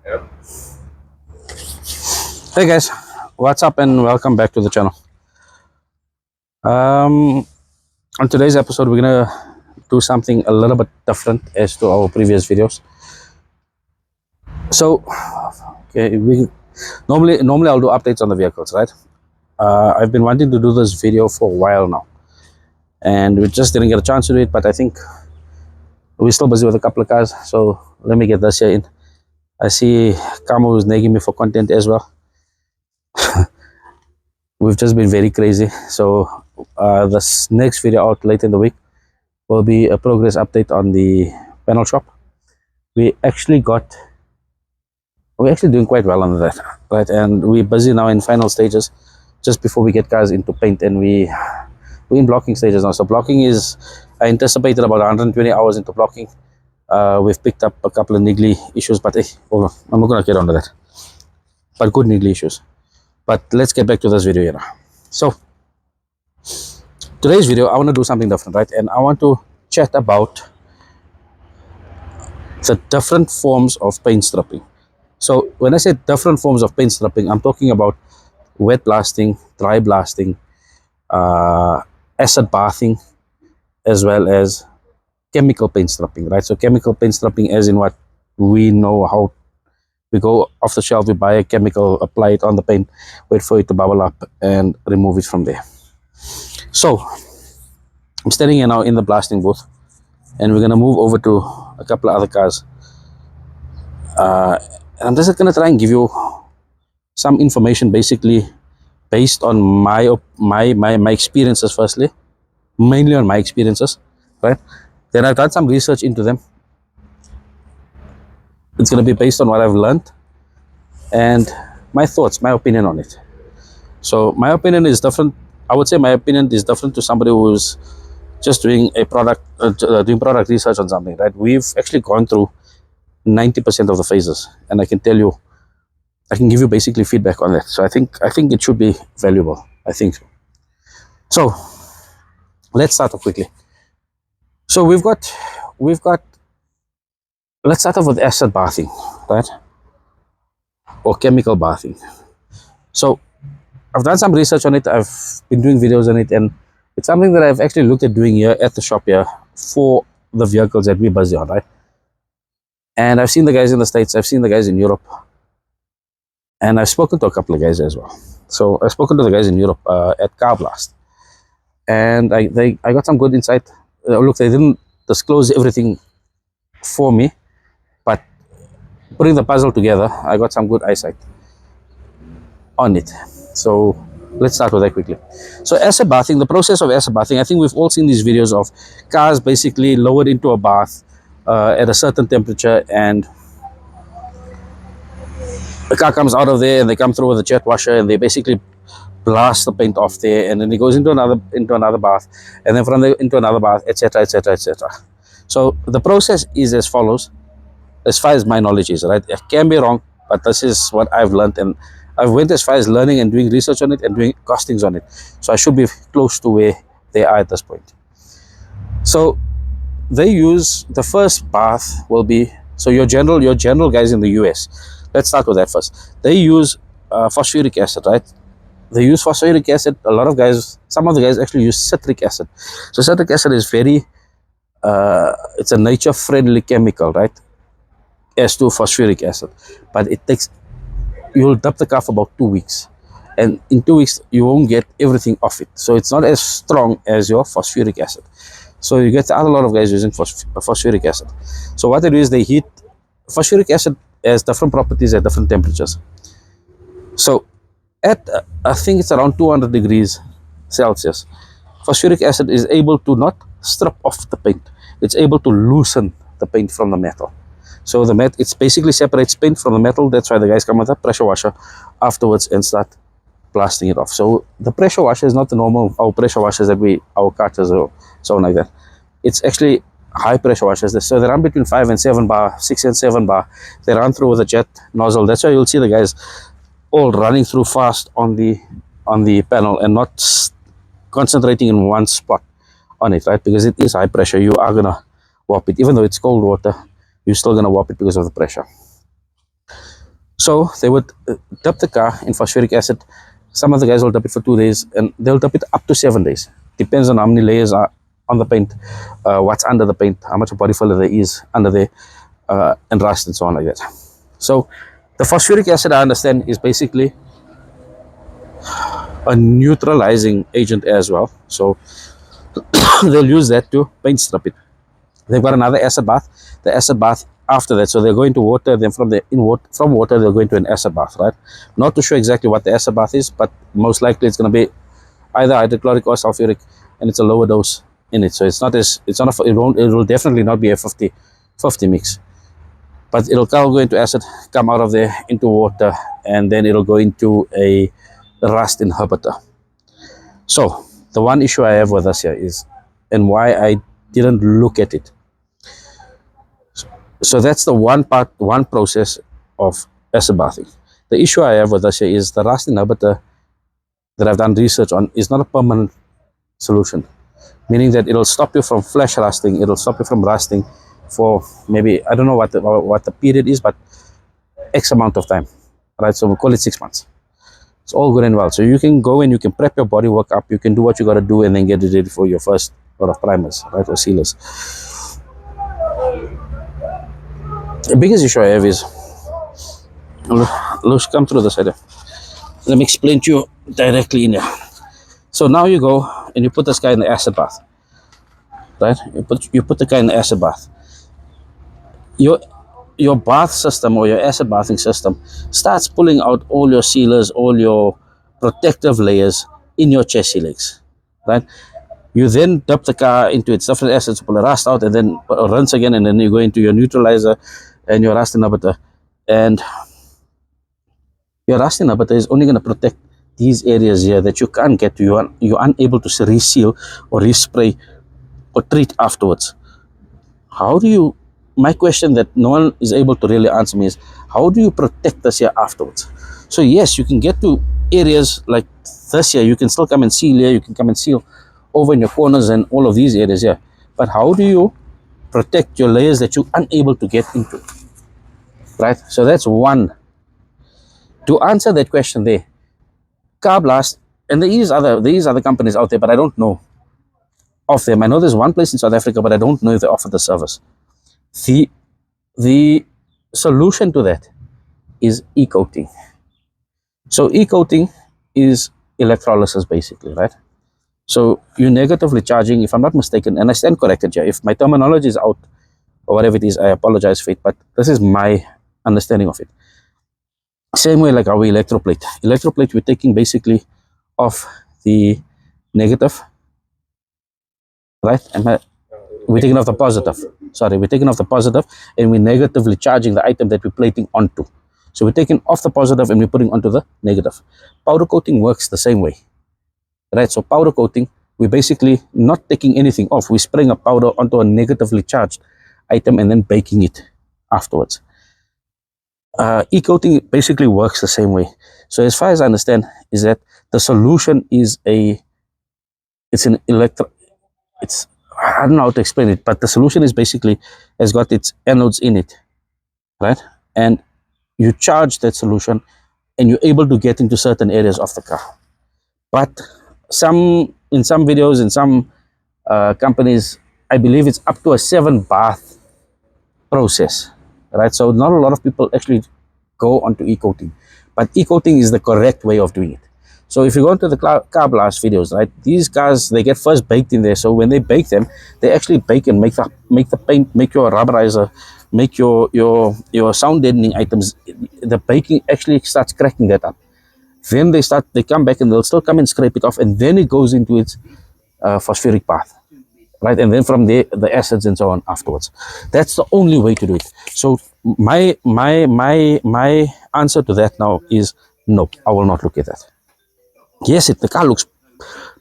Hey guys, what's up and welcome back to the channel. On today's episode, we're gonna do something a little bit different as to our previous videos. So, okay, we normally I'll do updates on the vehicles, right? I've been wanting to do this video for a while now, and we just didn't get a chance to do it. But I think we're still busy with a couple of cars, so let me get this here in. I see Kamo is nagging me for content as well. We've just been very crazy, so this next video out late in the week will be a progress update on the panel shop. We're actually doing quite well on that, right? And we're busy now in final stages, just before we get cars into paint, and we're in blocking stages now. So blocking is, I anticipated about 120 hours into blocking. We've picked up a couple of niggly issues, but hold on, I'm not gonna get onto that. But good niggly issues. But let's get back to this video here. So today's video, I want to do something different, right? And I want to chat about the different forms of paint stripping. So when I say different forms of paint stripping, I'm talking about wet blasting, dry blasting, acid bathing, as well as chemical paint stripping, right? So chemical paint stripping as in what we know how. We go off the shelf, we buy a chemical, apply it on the paint, wait for it to bubble up, and remove it from there. So I'm standing here now in the blasting booth, and we're going to move over to a couple of other cars. And I'm just going to try and give you some information, basically based on my experiences. Firstly, mainly on my experiences, right? Then I've done some research into them. It's going to be based on what I've learned and my thoughts, my opinion on it. So my opinion is different. I would say my opinion is different to somebody who's just doing a product, doing product research on something, right? We've actually gone through 90% of the phases, and I can tell you, I can give you basically feedback on that. So I think it should be valuable. I think so. So let's start off quickly. So we've got. Let's start off with acid bathing, right? Or chemical bathing. So I've done some research on it. I've been doing videos on it, and it's something that I've actually looked at doing here at the shop here for the vehicles that we're busy on, right? And I've seen the guys in the States, I've seen the guys in Europe, and I've spoken to a couple of guys as well. So I've spoken to the guys in Europe at Car Blast, and I got some good insight. Look, they didn't disclose everything for me, but putting the puzzle together, I got some good eyesight on it. So let's start with that quickly. So acid bathing, the process of acid bathing, I think we've all seen these videos of cars basically lowered into a bath at a certain temperature, and the car comes out of there and they come through with a jet washer and they basically blast the paint off there, and then it goes into another bath, and then from there into another bath, etc, etc, etc. So the process is as follows, as far as my knowledge is, right? It can be wrong, but this is what I've learned, and I've went as far as learning and doing research on it and doing costings on it. So I should be close to where they are at this point. So they use, the first bath will be, so your general guys in the US, let's start with that first. They use phosphoric acid, right? They use phosphoric acid. A lot of guys, some of the guys actually use citric acid. So citric acid is very, it's a nature friendly chemical, right? As to phosphoric acid, but it takes, you'll dip the car for about 2 weeks, and in 2 weeks you won't get everything off it, so it's not as strong as your phosphoric acid. So you get a lot of guys using phosphoric acid. So what they do is they heat. Phosphoric acid has different properties at different temperatures. So at I think it's around 200 degrees Celsius, phosphoric acid is able to not strip off the paint, it's able to loosen the paint from the metal. So the it's basically separates paint from the metal. That's why the guys come with a pressure washer afterwards and start blasting it off. So the pressure washer is not the normal, our pressure washers that our cutters or something like that. It's actually high pressure washers. So they run between 5 and 7 bar, 6 and 7 bar. They run through with a jet nozzle. That's why you'll see the guys all running through fast on the panel and not concentrating in one spot on it, right? Because it is high pressure. You are gonna warp it, even though it's cold water. You're still going to warp it because of the pressure. So they would dip the car in phosphoric acid. Some of the guys will dip it for 2 days, and they'll dip it up to 7 days. Depends on how many layers are on the paint, what's under the paint, how much body filler there is under there, and rust and so on like that. So the phosphoric acid, I understand, is basically a neutralizing agent as well. So they'll use that to paint strip it. They've got another acid bath. The acid bath after that, so they're going to water. Then from water they'll go into an acid bath, right? Not too sure exactly what the acid bath is, but most likely it's going to be either hydrochloric or sulfuric, and it's a lower dose in it. So it's not it will definitely not be a 50 mix, but it'll go into acid, come out of there into water, and then it'll go into a rust inhibitor. So the one issue I have with this here is, and why I didn't look at it. So that's the one process of acid bathing. The issue I have with this here is the rust inhibitor that I've done research on is not a permanent solution, meaning that it'll stop you from flash rusting, it'll stop you from rusting for maybe, I don't know what the period is, but X amount of time, right? So we'll call it 6 months. It's all good and well. So you can go and you can prep your body work up, you can do what you got to do, and then get it ready for your first lot of primers, right, or sealers. The biggest issue I have is, let's come through the side. Let me explain to you directly in here. So now you go and you put this guy in the acid bath, right? You put the guy in the acid bath. Your bath system, or your acid bathing system, starts pulling out all your sealers, all your protective layers in your chassis legs, right? You then dip the car into its different acids, pull the rust out, and then rinse again, and then you go into your neutralizer and your rust inhibitor, and your rust inhibitor is only going to protect these areas here that you can't get to. You're unable to reseal or respray or treat afterwards. How do you, my question that no one is able to really answer me is, how do you protect this here afterwards? So yes, you can get to areas like this here, you can still come and seal here, you can come and seal over in your corners and all of these areas here, but how do you protect your layers that you're unable to get into, right? So that's one. To answer that question there, Carblast, and there is other companies out there, but I don't know of them. I know there's one place in South Africa, but I don't know if they offer the service. The solution to that is e-coating. So e-coating is electrolysis basically, right? So you're negatively charging, if I'm not mistaken, and I stand corrected here, if my terminology is out or whatever it is, I apologize for it, but this is my understanding of it. Same way like our electroplate. Electroplate, we're taking basically off the negative, right? We're taking off the positive. Sorry, we're taking off the positive, and we're negatively charging the item that we're plating onto. So we're taking off the positive and we're putting onto the negative. Powder coating works the same way, right? So powder coating, we're basically not taking anything off. We're spraying a powder onto a negatively charged item and then baking it afterwards. E-coating basically works the same way. So as far as I understand, is that the solution is I don't know how to explain it, but the solution is basically has got its anodes in it, right? And you charge that solution and you're able to get into certain areas of the car. But in some videos, in some companies, I believe it's up to a 7 bath process, right? So not a lot of people actually go onto e-coating, but e-coating is the correct way of doing it. So if you go into the Carblast videos, right, these cars, they get first baked in there. So when they bake them, they actually bake and make the paint, make your rubberizer, make your sound deadening items. The baking actually starts cracking that up. Then they come back and they'll still come and scrape it off, and then it goes into its phosphoric bath, right? And then from there, the acids and so on afterwards. That's the only way to do it. So my answer to that now is no, I will not look at that. Yes, the car looks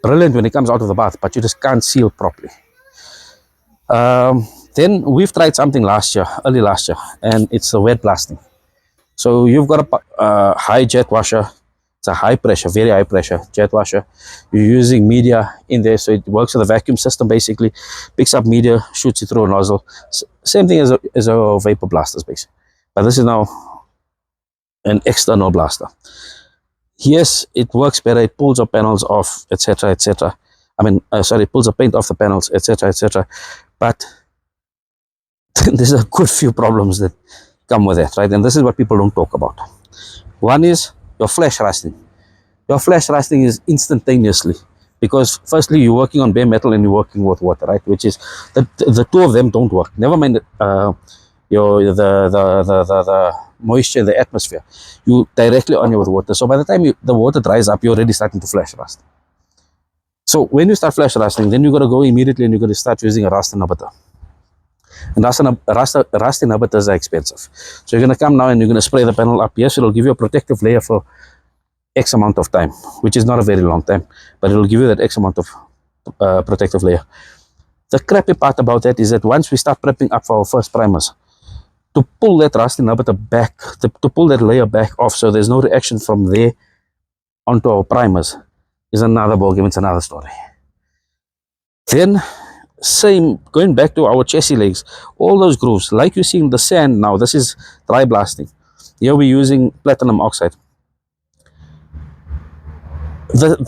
brilliant when it comes out of the bath, but you just can't seal properly. Then we've tried something early last year, and it's the wet blasting. So you've got a high jet washer. It's a high pressure, very high pressure jet washer. You're using media in there, so it works with a vacuum system basically. Picks up media, shoots it through a nozzle. Same thing as a vapor blasters basically. But this is now an external blaster. Yes, it works better, it pulls the panels off, etc., etc. I mean, sorry, it pulls the paint off the panels, etc., etc. But there's a good few problems that come with that, right? And this is what people don't talk about. One is your flash rusting. Your flash rusting is instantaneously, because firstly you're working on bare metal and you're working with water, right? Which is the two of them don't work. Never mind the moisture in the atmosphere. You directly on you with water. So by the time the water dries up, you're already starting to flash rust. So when you start flash rusting, then you got to go immediately and you're going to start using a rust inhibitor. And rust inhibitors are expensive. So you're going to come now and you're going to spray the panel up. Yes, it'll give you a protective layer for X amount of time, which is not a very long time, but it'll give you that X amount of protective layer. The crappy part about that is that once we start prepping up for our first primers, to pull that rust inhibitor back, to pull that layer back off so there's no reaction from there onto our primers is another ballgame, it's another story. Then, same, going back to our chassis legs, all those grooves, like you see in the sand now, this is dry blasting. Here we're using platinum oxide.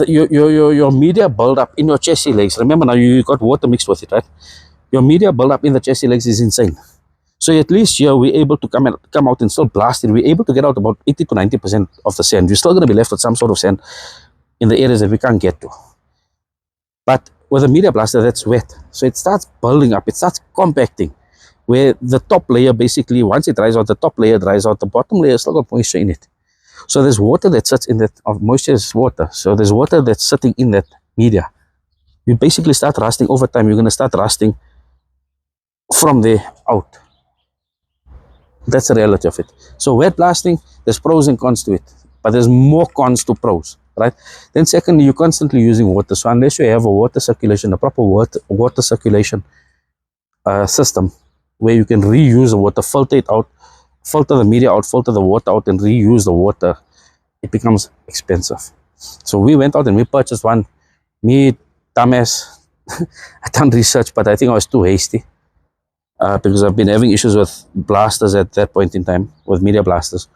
Your media buildup in your chassis legs, remember now you got water mixed with it, right? Your media buildup in the chassis legs is insane. So at least here we're able to come out and still blast it. We're able to get out about 80 to 90% of the sand. You're still going to be left with some sort of sand in the areas that we can't get to. But with a media blaster, that's wet. So it starts building up. It starts compacting. Where the top layer basically, once it dries out, the top layer dries out. The bottom layer still got moisture in it. So there's water that sits in that, moisture is water. So there's water that's sitting in that media. You basically start rusting over time. You're going to start rusting from there out. That's the reality of it. So wet blasting, there's pros and cons to it, but there's more cons to pros, right? Then secondly, you're constantly using water. So unless you have a water circulation, a proper water circulation system where you can reuse the water, filter it out, filter the media out, filter the water out, and reuse the water, it becomes expensive. So we went out and we purchased one. Me, dumbass, I done research, but I think I was too hasty. Because I've been having issues with blasters at that point in time, with media blasters.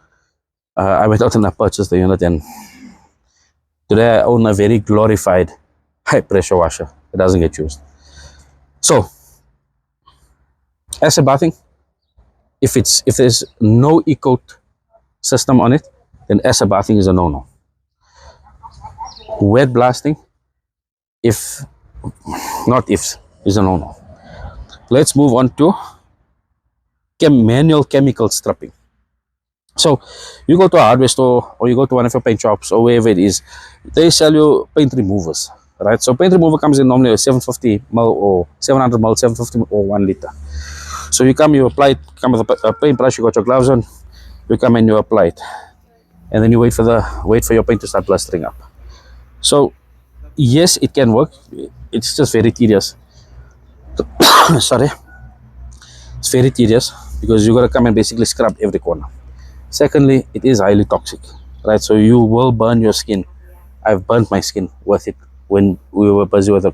I went out and I purchased the unit, and today I own a very glorified high pressure washer. It doesn't get used. So, acid bathing, if there's no e-coat system on it, then acid bathing is a no-no. Wet blasting, is a no-no. Let's move on to manual chemical stripping. So you go to a hardware store or you go to one of your paint shops or wherever it is, they sell you paint removers, right? So paint remover comes in normally a 750 ml or 700 ml, 750 or 1 liter. So you come, you apply it, come with a paintbrush, you got your gloves on, you come and you apply it, and then you wait for your paint to start blistering up. So yes, it can work. It's just very tedious. Sorry, it's very tedious because you got to come and basically scrub every corner. Secondly, it is highly toxic, right? So you will burn your skin. I've burnt my skin with it when we were busy with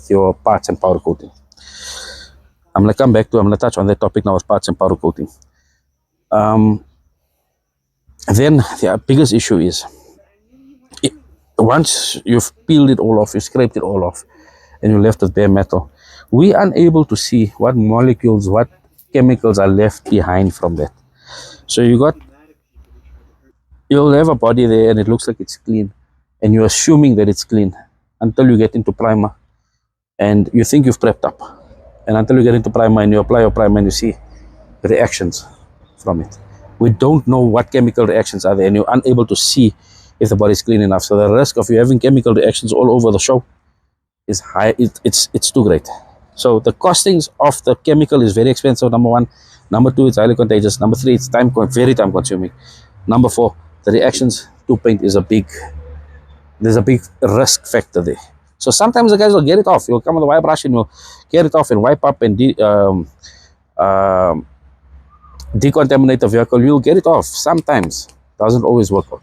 your parts and powder coating. I'm gonna touch on that topic now with parts and powder coating. Then the biggest issue is once you've peeled it all off, you scraped it all off, and you're left with bare metal, we are unable to see what molecules, what chemicals are left behind from that. So you'll have a body there and it looks like it's clean, and you're assuming that it's clean until you get into primer and you think you've prepped up, and until you get into primer and you apply your primer and you see reactions from it. We don't know what chemical reactions are there, and you're unable to see if the body is clean enough. So the risk of you having chemical reactions all over the show is high. It's too great. So the costings of the chemical is very expensive, number one. Number two, it's highly contagious. Number three, it's very time consuming. Number four, the reactions to paint is there's a big risk factor there. So sometimes the guys will get it off. You'll come with a wire brush and you'll get it off and wipe up and decontaminate the vehicle. You'll get it off. Sometimes doesn't always work out,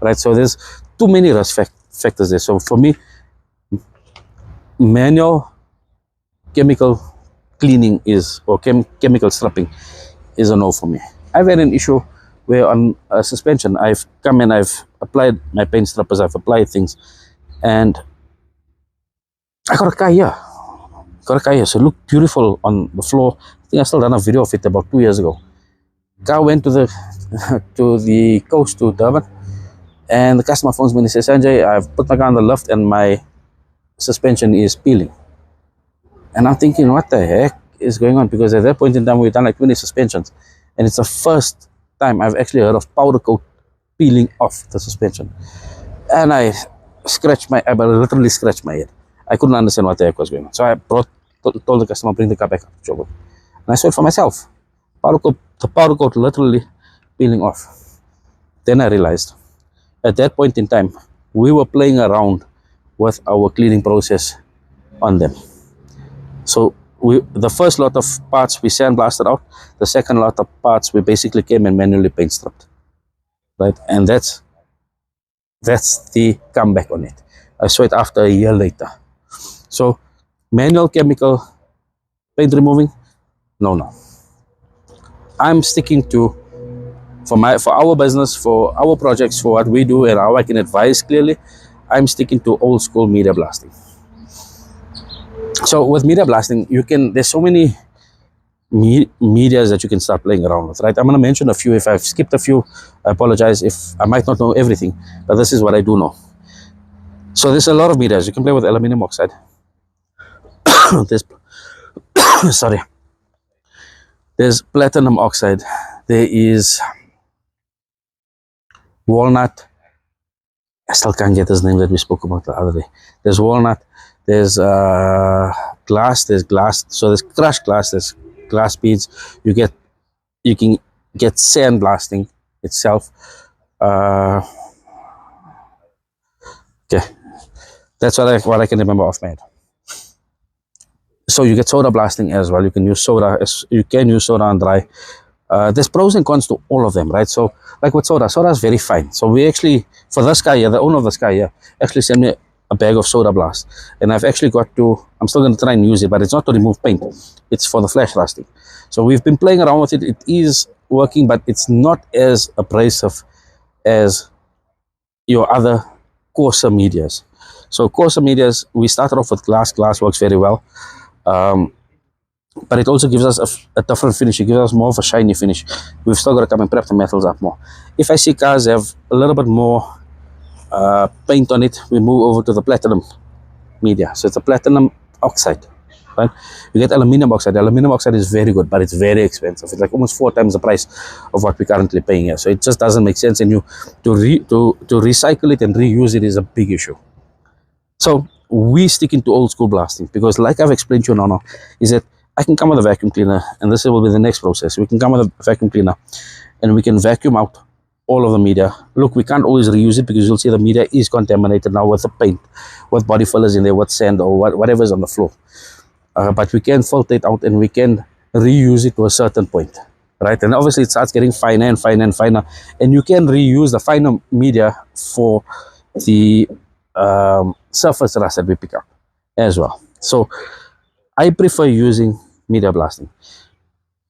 right? So there's too many risk factors there. So for me, manual chemical cleaning chemical stripping is a no for me. I've had an issue where on a suspension I've come and I've applied my paint strippers, I've applied things, and I got a car here. So it looked beautiful on the floor. I think I still done a video of it about 2 years ago. Car went to the to the coast to Durban, and the customer phones me and says, Sanjay, I've put my car on the lift and my suspension is peeling. And I'm thinking, what the heck is going on? Because at that point in time we've done like 20 suspensions, and it's the first time I've actually heard of powder coat peeling off the suspension. And I literally scratched my head. I couldn't understand what the heck was going on. So I told the customer, bring the car back up to Joburg. And I saw it for myself. The powder coat literally peeling off. Then I realized, at that point in time, we were playing around with our cleaning process on them. So the first lot of parts we sandblasted out. The second lot of parts we basically came and manually paint stripped. Right? And that's the comeback on it. I saw it after a year later. So manual chemical paint removing, no. I'm sticking to, for our business, for our projects, for what we do and how I can advise clearly, I'm sticking to old school media blasting. So with media blasting, there's so many medias that you can start playing around with, right? I'm going to mention a few. If I've skipped a few, I apologize. If I might not know everything, but this is what I do know. So there's a lot of medias. You can play with aluminum oxide. There's platinum oxide. There is walnut. I still can't get his name that we spoke about the other day. There's walnut. There's glass. There's glass. So there's crushed glass. There's glass beads. You can get sandblasting itself. Okay, that's what I can remember off my head. So you get soda blasting as well. You can use soda on dry. There's pros and cons to all of them, right? So like with soda is very fine. So we actually, for this guy here, the owner of this guy here, actually sent me a bag of soda blast, and I've actually I'm still going to try and use it, but it's not to remove paint. It's for the flash rusting. So we've been playing around with it. It is working, but it's not as abrasive as your other coarser medias. So coarser medias, we started off with glass. Glass works very well. But it also gives us a different finish. It gives us more of a shiny finish. We've still got to come and prep the metals up more. If I see cars have a little bit more paint on it, we move over to the platinum media. So it's a platinum oxide, right? You get aluminum oxide. Aluminum oxide is very good, but it's very expensive. It's like almost 4 times the price of what we're currently paying here. So it just doesn't make sense, and to recycle it and reuse it is a big issue. So we stick into old school blasting, because like I've explained to you now, is that I can come with a vacuum cleaner, and this will be the next process. We can come with a vacuum cleaner and we can vacuum out all of the media. Look, we can't always reuse it, because you'll see the media is contaminated now with the paint, with body fillers in there, with sand or whatever's on the floor. But we can filter it out and we can reuse it to a certain point, right? And obviously it starts getting finer and finer and finer, and you can reuse the finer media for the surface rust that we pick up as well. So I prefer using media blasting.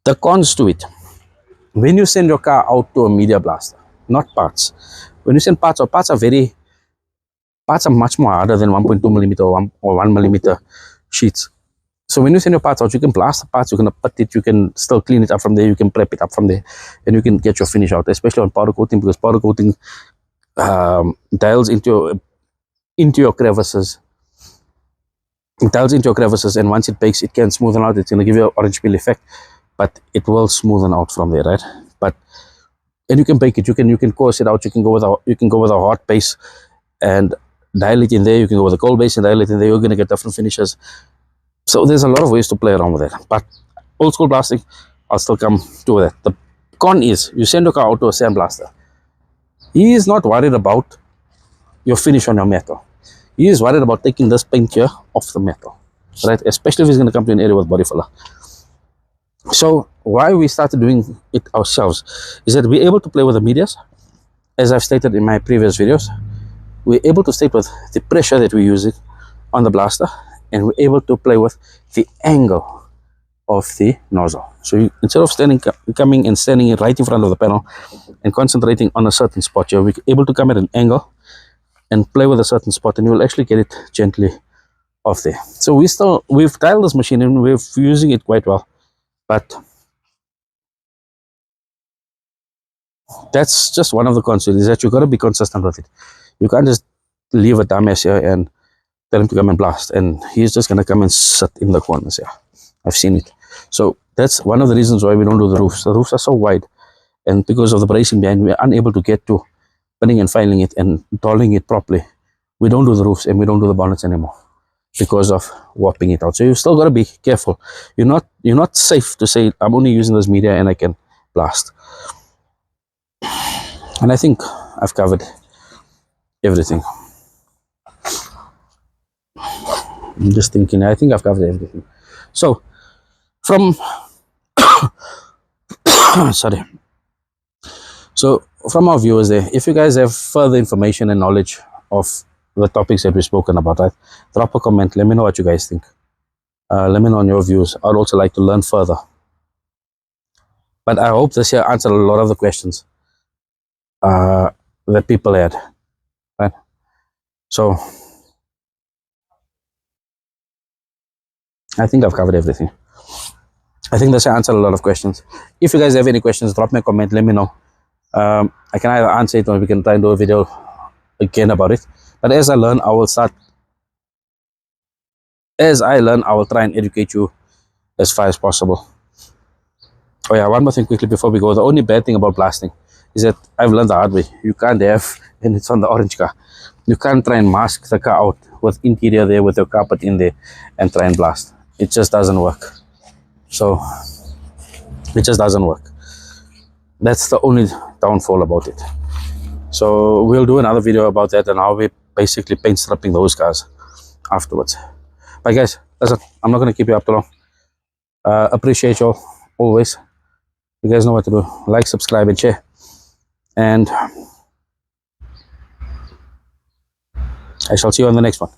The cons to it: when you send your car out to a media blaster, not parts. When you send parts, parts are much more harder than 1.2 millimeter or 1 millimeter sheets. So when you send your parts out, you can blast the parts, you can put it, you can still clean it up from there, you can prep it up from there, and you can get your finish out, especially on powder coating, because powder coating dials into your crevices. It dials into your crevices, and once it bakes, it can smoothen out. It's going to give you an orange peel effect, but it will smoothen out from there, right? And you can bake it. You can coarse it out. You can go with a hot base and dial it in there. You can go with a cold base and dial it in there. You're going to get different finishes. So there's a lot of ways to play around with it. But old school blasting, I'll still come to that. The con is, you send your car out to a sandblaster. He is not worried about your finish on your metal. He is worried about taking this paint here off the metal, right? Especially if he's going to come to an area with body filler. So why we started doing it ourselves is that we're able to play with the medias. As I've stated in my previous videos, we're able to state with the pressure that we're using on the blaster, and we're able to play with the angle of the nozzle. So instead of coming and standing right in front of the panel and concentrating on a certain spot, you're able to come at an angle and play with a certain spot, and you'll actually get it gently off there. So we've dialed this machine and we're using it quite well, but that's just one of the concerns, is that you got to be consistent with it. You can't just leave a dumbass here and tell him to come and blast, and he's just going to come and sit in the corners here. I've seen it. So that's one of the reasons why we don't do the roofs. The roofs are so wide, and because of the bracing behind, we're unable to get to pinning and filing it and dolling it properly. We don't do the roofs and we don't do the bonnets anymore because of warping it out. So you still got to be careful. You're not safe to say, I'm only using this media and I can blast. And I think I've covered everything. I'm just thinking, I think I've covered everything. So from sorry. So from our viewers there, if you guys have further information and knowledge of the topics that we've spoken about, right, drop a comment. Let me know what you guys think. Let me know on your views. I'd also like to learn further. But I hope this here answered a lot of the questions that people had. Right? So I think I've covered everything. I think this answered a lot of questions. If you guys have any questions, drop me a comment. Let me know. I can either answer it or we can try and do a video again about it. But as I learn, I will start. As I learn, I will try and educate you as far as possible. Oh yeah, one more thing quickly before we go. The only bad thing about blasting is that I've learned the hard way. You can't have, and it's on the orange car, you can't try and mask the car out with interior there, with your carpet in there, and try and blast. It just doesn't work. So it just doesn't work. That's the only downfall about it. So we'll do another video about that and how we basically paint stripping those cars afterwards. But guys, listen, I'm not going to keep you up too long. Appreciate you all always. You guys know what to do. Like, subscribe, and share. And I shall see you on the next one.